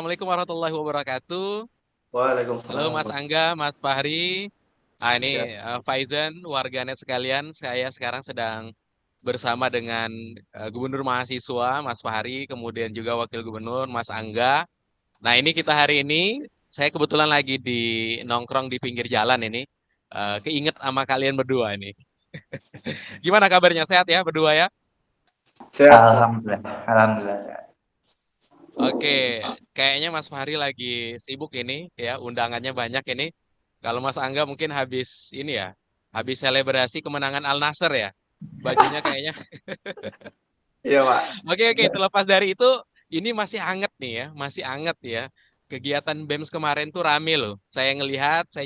Assalamualaikum warahmatullahi wabarakatuh. Halo Waalaikumsalam. Mas Angga, Mas Fahri. Ya, Ini Faizan, warganet sekalian. Saya sekarang sedang bersama dengan Gubernur Mahasiswa Mas Fahri, kemudian juga Wakil Gubernur Mas Angga. Nah ini kita hari ini, saya kebetulan lagi di nongkrong di pinggir jalan ini. Keinget sama kalian berdua ini. Gimana kabarnya? Sehat ya berdua ya? sehat, sehat. Alhamdulillah, alhamdulillah sehat. Oke, kayaknya Mas Fahri lagi sibuk ini ya, undangannya banyak ini. Kalau Mas Angga mungkin habis ini ya, habis selebrasi kemenangan Al Nassr ya. Bajunya kayaknya. Iya, Pak. Oke, terlepas dari itu, ini masih anget nih ya, masih anget ya. Kegiatan BEMS kemarin tuh rame loh. Saya ngelihat, saya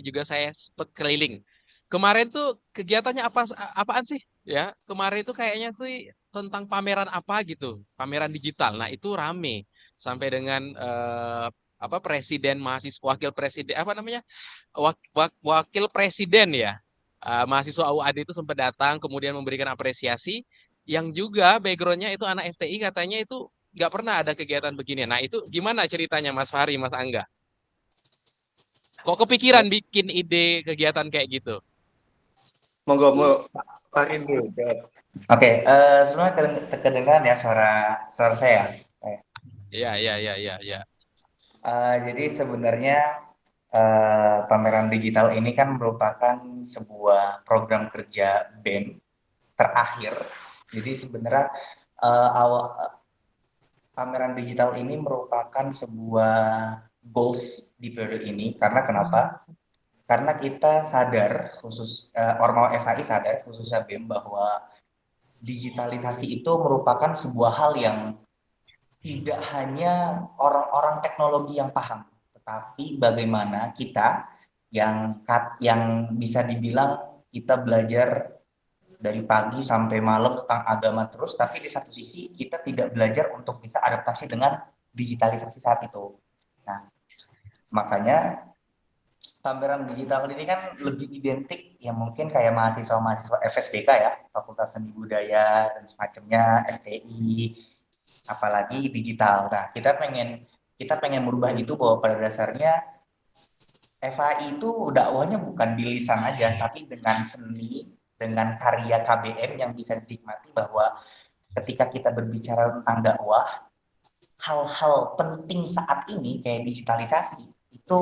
sempet keliling. Kemarin tuh kegiatannya apaan sih? Ya, kemarin itu kayaknya sih tentang pameran apa gitu, pameran digital. Nah, itu rame sampai dengan apa presiden mahasiswa wakil presiden apa namanya? Wakil presiden ya. Mahasiswa UAD itu sempat datang kemudian memberikan apresiasi yang juga backgroundnya itu anak FTI katanya itu nggak pernah ada kegiatan begini. Nah itu gimana ceritanya Mas Fahri, Mas Angga? Kok kepikiran bikin ide kegiatan kayak gitu? Monggo, mau Pak Rindu. Oke, sebelumnya kedengaran ya suara suara saya. Eh, Iya, iya, iya, iya, iya. jadi sebenarnya pameran digital ini kan merupakan sebuah program kerja BEM terakhir. Jadi sebenarnya awal pameran digital ini merupakan sebuah goals di periode ini karena kenapa? Karena kita sadar Ormawa FHI sadar khususnya BEM bahwa digitalisasi itu merupakan sebuah hal yang tidak hanya orang-orang teknologi yang paham, tetapi bagaimana kita yang bisa dibilang kita belajar dari pagi sampai malam tentang agama terus, tapi di satu sisi kita tidak belajar untuk bisa adaptasi dengan digitalisasi saat itu. Nah, makanya pameran digital ini kan lebih identik ya mungkin kayak mahasiswa-mahasiswa FSBK ya, Fakultas Seni Budaya dan semacamnya, FTI, apalagi digital. Nah, kita pengen merubah itu bahwa pada dasarnya FAI itu dakwahnya bukan di lisan aja, tapi dengan seni, dengan karya KBM yang bisa dinikmati bahwa ketika kita berbicara tentang dakwah, hal-hal penting saat ini kayak digitalisasi itu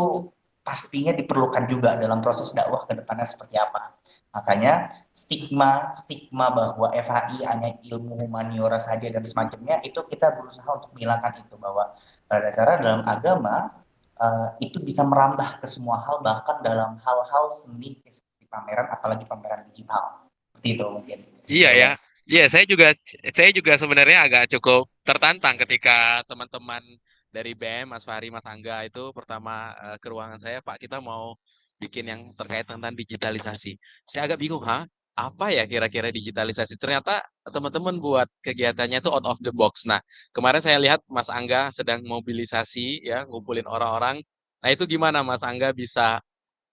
pastinya diperlukan juga dalam proses dakwah ke depannya seperti apa. Makanya stigma bahwa FHI hanya ilmu humaniora saja dan semacamnya itu kita berusaha untuk menghilangkan itu bahwa pada dasarnya dalam agama itu bisa merambah ke semua hal bahkan dalam hal-hal seni seperti pameran apalagi pameran digital. Seperti itu mungkin. Iya Kalau ya. yang Iya, saya juga sebenarnya agak cukup tertantang ketika teman-teman dari BEM, Mas Fahri, Mas Angga itu pertama ke ruangan saya, Pak, kita mau bikin yang terkait tentang digitalisasi. Saya agak bingung, apa ya kira-kira digitalisasi? Ternyata teman-teman buat kegiatannya itu out of the box. Nah, kemarin saya lihat Mas Angga sedang mobilisasi ya, ngumpulin orang-orang. Nah, itu gimana Mas Angga bisa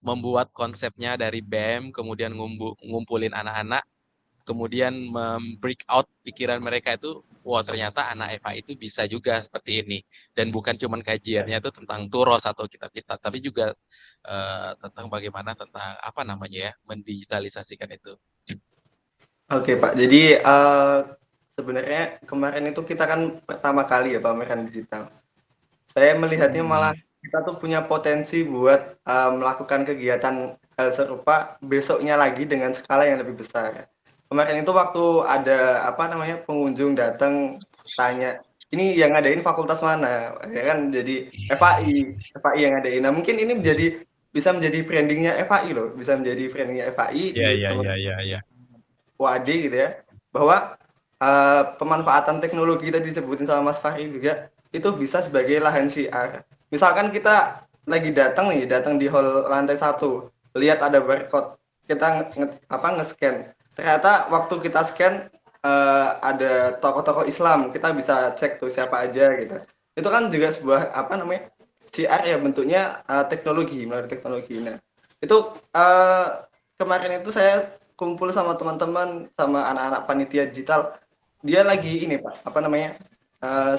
membuat konsepnya dari BEM, kemudian ngumpulin anak-anak kemudian break out pikiran mereka itu, wah ternyata anak FA itu bisa juga seperti ini. Dan bukan cuman kajiannya itu tentang turos atau kitab-kitab, tapi juga tentang bagaimana tentang apa namanya ya, mendigitalisasikan itu. Oke, Pak. Jadi sebenarnya kemarin itu kita kan pertama kali ya pameran digital. Saya melihatnya malah Hmm. kita tuh punya potensi buat melakukan kegiatan hal serupa besoknya lagi dengan skala yang lebih besar. Kemarin itu waktu ada apa namanya pengunjung datang tanya, ini yang ngadain fakultas mana? Ya kan jadi FAI yang ngadain. Nah mungkin ini bisa menjadi brandingnya FAI loh, bisa menjadi brandingnya FAI Ya, di ya, teman ya, ya, ya. WAD gitu ya, bahwa pemanfaatan teknologi tadi disebutin sama Mas Fahri juga itu bisa sebagai lahan siar. Misalkan kita lagi datang di hall lantai satu, lihat ada barcode, kita nge-scan. Ternyata waktu kita scan ada tokoh-tokoh Islam, kita bisa cek tuh siapa aja gitu. Itu kan juga sebuah apa namanya CR ya bentuknya teknologi melalui teknologi. Nah itu kemarin itu saya kumpul sama teman-teman sama anak-anak panitia digital, dia lagi ini Pak apa namanya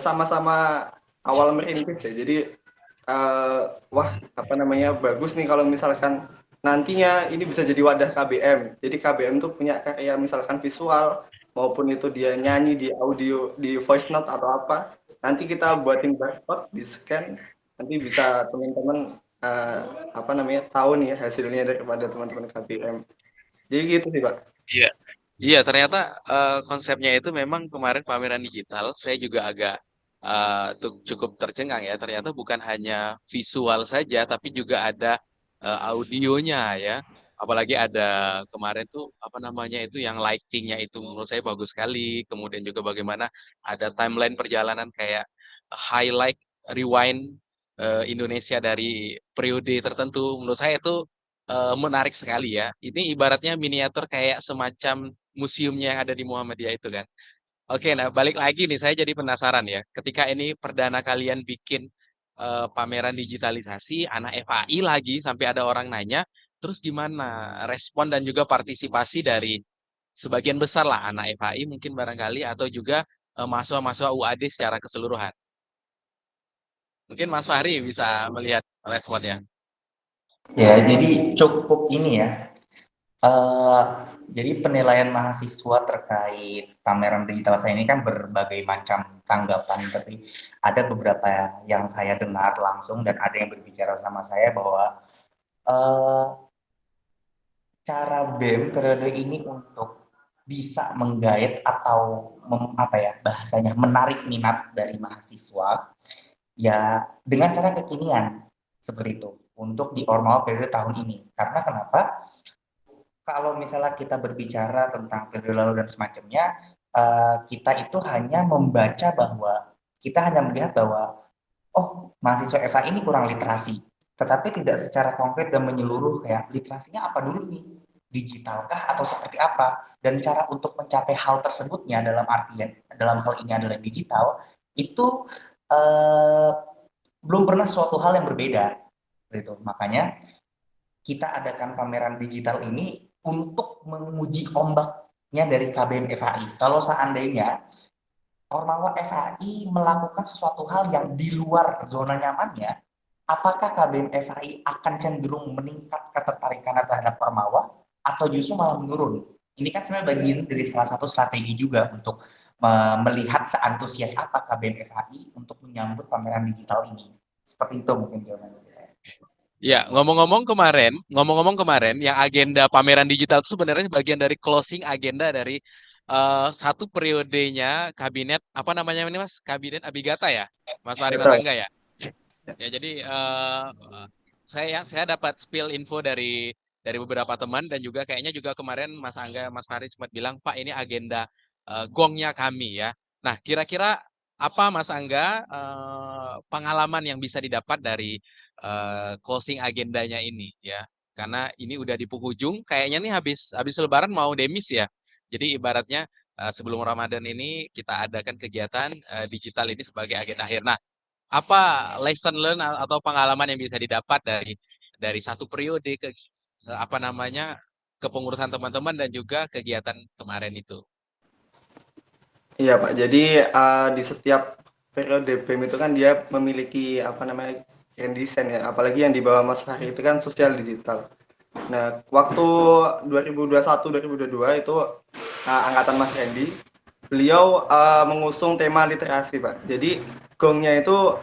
sama-sama awal merintis ya, jadi wah apa namanya bagus nih kalau misalkan nantinya ini bisa jadi wadah KBM. Jadi KBM tuh punya karya misalkan visual maupun itu dia nyanyi di audio di voice note atau apa. Nanti kita buatin barcode, di scan, nanti bisa teman-teman apa namanya tahu nih hasilnya daripada teman-teman KBM. Jadi gitu sih Pak. Iya. Iya, ternyata konsepnya itu memang kemarin pameran digital, saya juga agak cukup tercengang ya. Ternyata bukan hanya visual saja, tapi juga ada audionya ya. Apalagi ada kemarin tuh apa namanya itu yang lightingnya itu menurut saya bagus sekali. Kemudian juga bagaimana ada timeline perjalanan kayak highlight, rewind Indonesia dari periode tertentu. Menurut saya itu menarik sekali ya. Ini ibaratnya miniatur kayak semacam museumnya yang ada di Muhammadiyah itu kan. Oke, nah balik lagi nih, saya jadi penasaran ya. Ketika ini perdana kalian bikin pameran digitalisasi, anak FAI lagi, sampai ada orang nanya, terus gimana respon dan juga partisipasi dari sebagian besar lah anak FAI mungkin barangkali, atau juga mahasiswa-mahasiswa UAD secara keseluruhan. Mungkin Mas Fahri bisa melihat responnya. Ya, jadi cukup ini ya. Eh, jadi penilaian mahasiswa terkait pameran digital saya ini kan berbagai macam tanggapan, tapi ada beberapa yang saya dengar langsung dan ada yang berbicara sama saya bahwa eh, cara BEM periode ini untuk bisa menggait atau apa ya bahasanya menarik minat dari mahasiswa ya dengan cara kekinian seperti itu untuk di Ormawa periode tahun ini. Karena kenapa? Kalau misalnya kita berbicara tentang periode lalu dan semacamnya, kita itu hanya membaca bahwa kita hanya melihat bahwa oh mahasiswa FA ini kurang literasi, tetapi tidak secara konkret dan menyeluruh kayak literasinya apa dulu nih, digitalkah atau seperti apa, dan cara untuk mencapai hal tersebutnya dalam artian dalam hal ini adalah digital itu eh, belum pernah suatu hal yang berbeda, gitu. Makanya kita adakan pameran digital ini untuk menguji ombaknya dari KBM FAI. Kalau seandainya Ormawa FAI melakukan sesuatu hal yang di luar zona nyamannya, apakah KBM FAI akan cenderung meningkat ketertarikan terhadap Ormawa atau justru malah menurun? Ini kan sebenarnya bagian dari salah satu strategi juga untuk melihat seantusias apa KBM FAI untuk menyambut pameran digital ini. Seperti itu mungkin jawabannya saya. Ya, ngomong-ngomong kemarin, yang agenda pameran digital itu sebenarnya bagian dari closing agenda dari satu periodenya kabinet apa namanya ini Mas? Kabinet Abigata ya, Mas Fahri Mas Betul. Angga ya. Ya, jadi saya dapat spill info dari beberapa teman dan juga kayaknya juga kemarin Mas Angga, Mas Fahri sempat bilang, Pak ini agenda gongnya kami ya. Nah, kira-kira apa Mas Angga pengalaman yang bisa didapat dari closing agendanya ini ya? Karena ini udah di penghujung, kayaknya nih habis Lebaran mau demis ya. Jadi ibaratnya sebelum Ramadan ini kita adakan kegiatan digital ini sebagai agenda akhir. Nah, apa lesson learn atau pengalaman yang bisa didapat dari satu periode ke apa namanya kepengurusan teman-teman dan juga kegiatan kemarin itu. Iya Pak, jadi di setiap periode BEM itu kan dia memiliki apa namanya grand design ya, apalagi yang dibawa Mas Fahri itu kan sosial digital. Nah, waktu 2021-2022 itu angkatan Mas Randy, beliau mengusung tema literasi Pak. Jadi gongnya itu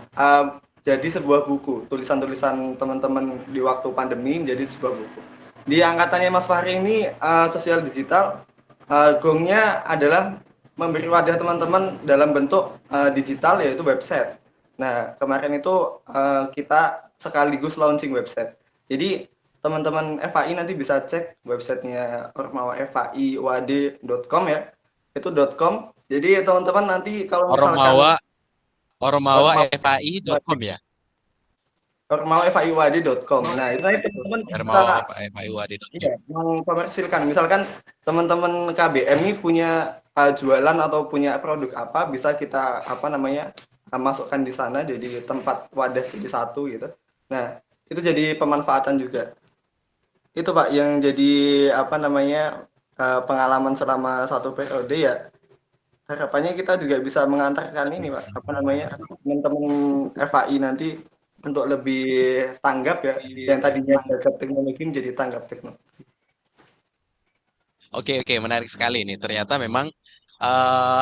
jadi sebuah buku, tulisan-tulisan teman-teman di waktu pandemi menjadi sebuah buku. Di angkatannya Mas Fahri ini sosial digital, gongnya adalah memberi wadah teman-teman dalam bentuk digital yaitu website. Nah, kemarin itu kita sekaligus launching website. Jadi teman-teman FAI nanti bisa cek websitenya ormawafaiwad.com ya. Itu .com. Jadi teman-teman nanti kalau misalkan ormawa.fai.com ya. ormawafaiwad.com. Nah, itu nanti teman-teman bisa ormawa.faiwad.com. mengkomersilkan. Misalkan teman-teman KBM ini punya jualan atau punya produk apa, bisa kita apa namanya masukkan di sana jadi tempat wadah jadi satu gitu. Nah, itu jadi pemanfaatan juga. Itu Pak yang jadi apa namanya pengalaman selama satu periode ya. Harapannya kita juga bisa mengantarkan ini Pak, apa namanya teman-teman FAI nanti untuk lebih tanggap ya, yang tadinya gagap teknologi menjadi tanggap teknologi. Oke, menarik sekali ini. Ternyata memang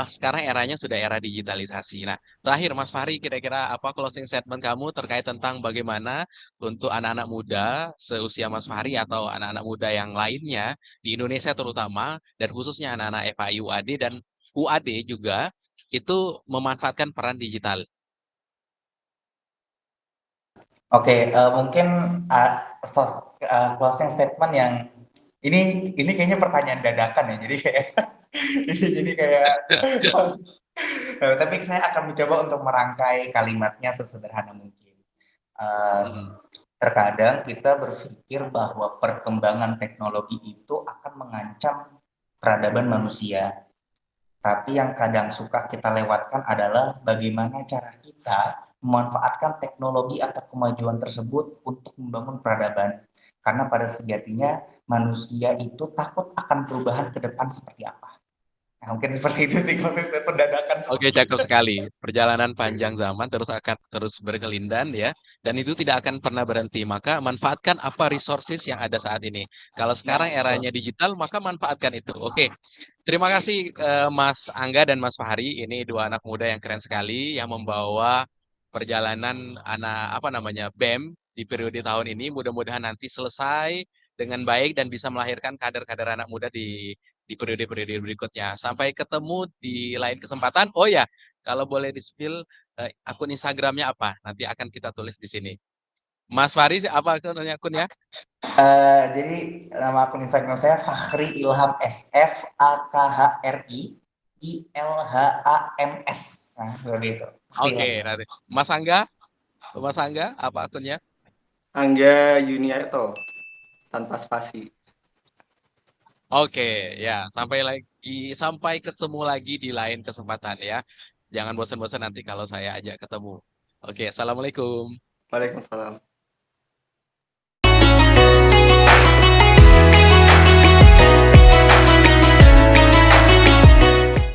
sekarang eranya sudah era digitalisasi. Nah, terakhir Mas Fahri, kira-kira apa closing statement kamu terkait tentang bagaimana untuk anak-anak muda seusia Mas Fahri atau anak-anak muda yang lainnya di Indonesia terutama dan khususnya anak-anak FAI UAD dan UAD juga itu memanfaatkan peran digital. Oke, mungkin closing statement yang ini kayaknya pertanyaan dadakan ya. Jadi kayak jadi kayak tapi saya akan mencoba untuk merangkai kalimatnya sesederhana mungkin. Mm-mm. Terkadang kita berpikir bahwa perkembangan teknologi itu akan mengancam peradaban manusia. Tapi yang kadang suka kita lewatkan adalah bagaimana cara kita memanfaatkan teknologi atau kemajuan tersebut untuk membangun peradaban. Karena pada sejatinya manusia itu takut akan perubahan ke depan seperti apa. Nah, mungkin seperti itu sih konsisten pendadakan Oke, seperti itu. cakep sekali. Perjalanan panjang zaman terus akan terus berkelindan ya, dan itu tidak akan pernah berhenti. Maka manfaatkan apa resources yang ada saat ini. Kalau sekarang eranya digital, maka manfaatkan itu. Oke, terima kasih Mas Angga dan Mas Fahri. Ini dua anak muda yang keren sekali yang membawa perjalanan anak apa namanya BEM di periode tahun ini. Mudah-mudahan nanti selesai dengan baik dan bisa melahirkan kader-kader anak muda di periode-periode berikutnya. Sampai ketemu di lain kesempatan. Oh ya, kalau boleh di-spill akun Instagramnya apa? Nanti akan kita tulis di sini. Mas Faris, apa akunnya? Jadi nama akun Instagram saya Fakhri Ilham SF AKHRI ILHAMS. Nah, seperti itu. Oke, nanti. Mas Angga, apa akunnya? Angga Yuniarto tanpa spasi. Oke, ya, sampai ketemu lagi di lain kesempatan ya. Jangan bosan-bosan nanti kalau saya ajak ketemu. Oke, assalamualaikum. Waalaikumsalam.